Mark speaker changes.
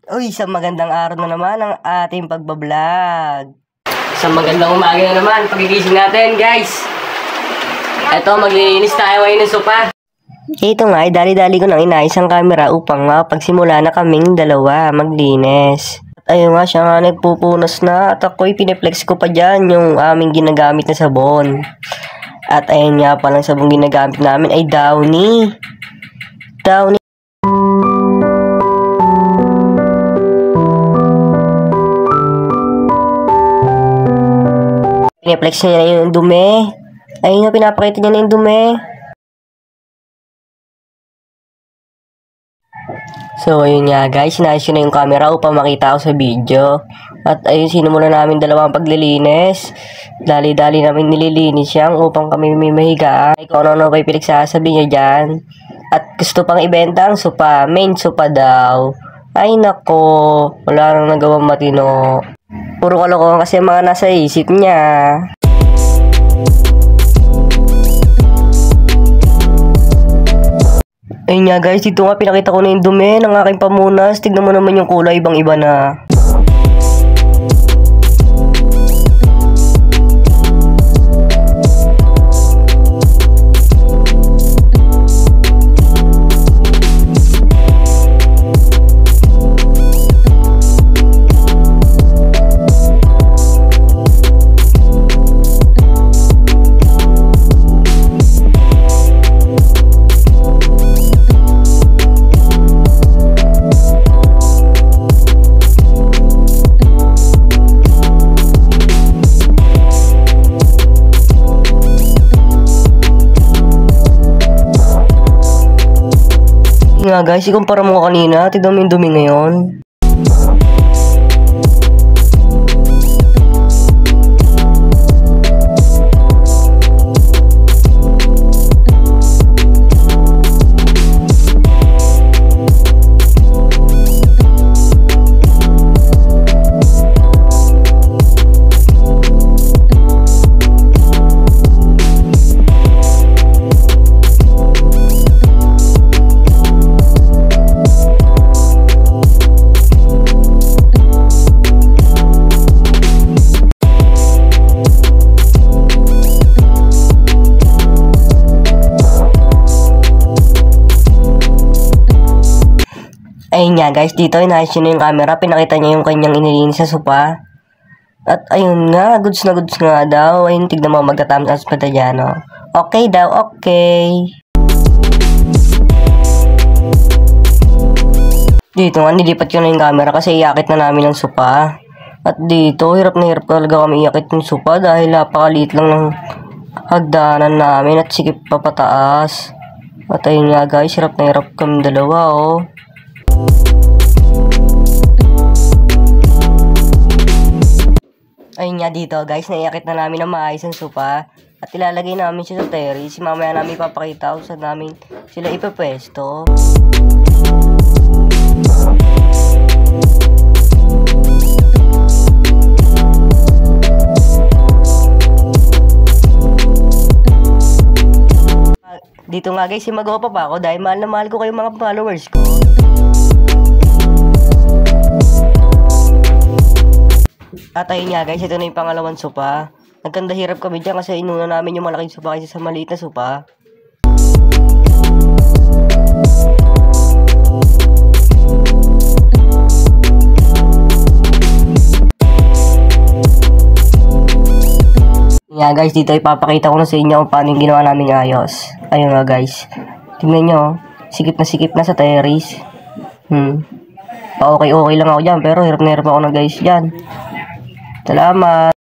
Speaker 1: Uy, isang magandang araw na naman ang ating pagbablog. Isang magandang umaga na naman, pagigising natin guys. Eto, maglilinis tayo ngayon ng sopa. Ito nga, dali-dali ko nang inayos ang camera upang mapagsimula na kaming dalawa maglinis. At ayun nga, siya nga nagpupunas na at ako'y pineflex ko pa dyan yung aming ginagamit na sabon. At ayun nga palang sabong ginagamit namin ay Downy. Downy. Pineflex niya na yung dumi. Ayun na, pinapakita niya na yung dumi. So, ayun nga guys, sinayos ko na yung camera upang makita ako sa video. At ayun, sinimula namin dalawang paglilinis. Dali-dali namin nililinis yan upang kami may mahigaan. Ay, kung ano-ano pa yung pinagsasabi niya dyan. At gusto pang ibenta ang sopa, main sopa daw. Ay nako, wala nang nagawang matino. Puro kalokohan kasi mga nasa isip niya. Ayun nga guys, dito nga pinakita ko na yung dumi ng aking pamunas. Tignan mo naman yung kulay, ibang-iba na. Nga guys, ikumpara mo kanina, tignan mo yung dumi ngayon. Ayun nga guys, dito inayos yun yung camera, pinakita niya yung kanyang inilinis sa sopa. At ayun nga, goods na goods nga daw. Ayun, tignan mo, magka-thumbs up pa dyan, no? Okay daw, okay. Dito nga, nilipat ko na yung camera kasi iakit na namin ang sopa. At dito, hirap na hirap talaga kami iakit yung sopa dahil napakaliit lang ng hagdanan namin at sikip pa pataas. At ayun nga guys, hirap na hirap kami dalawa, oh. Ayun nga dito guys, naiakit na namin na maayos ang sopa. At ilalagay namin siya sa terrace. Mamaya namin ipapakita kung saan namin sila ipapwesto. Dito nga guys, magawa pa ako dahil mahal na mahal ko kayong mga followers ko. At ayun nga guys, ito na yung pangalawang sopa. Nagkanda hirap kami dyan kasi inuna namin yung malaking sopa kaysa sa maliit na sopa. Yeah guys, dito ipapakita ko na sa inyo kung paano yung ginawa namin ayos. Ayun nga guys, tingnan nyo, sikip na sa terrace. Okay lang ako dyan, pero hirap na hirap ako na guys dyan. Salamat.